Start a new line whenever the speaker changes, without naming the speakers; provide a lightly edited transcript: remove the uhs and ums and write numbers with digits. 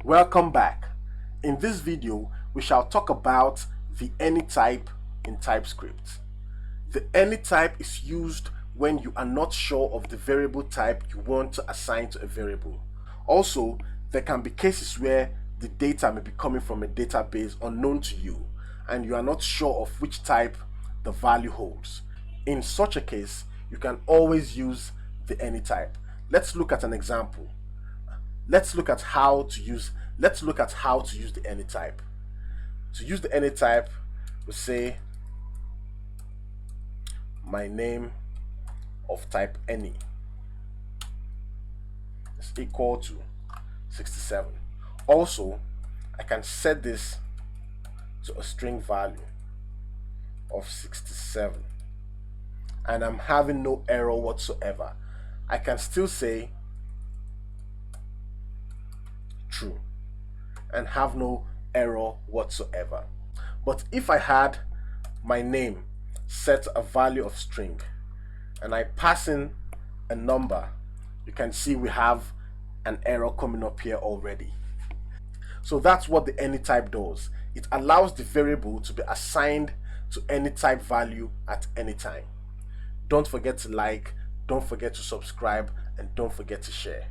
Welcome back. In this video, we shall talk about the any type in TypeScript. The any type is used when you are not sure of the variable type you want to assign to a variable. Also, there can be cases where the data may be coming from a database unknown to you and you are not sure of which type the value holds. In such a case, you can always use the any type. Let's look at an example. Let's look at how to use the any type. To use the any type, we say my name of type any is equal to 67. Also, I can set this to a string value of 67 and I'm having no error whatsoever. I can still say true and have no error whatsoever. But if I had my name set a value of string and I pass in a number, you can see we have an error coming up here already. So that's what the any type does. It allows the variable to be assigned to any type value at any time. Don't forget to like, don't forget to subscribe, and don't forget to share.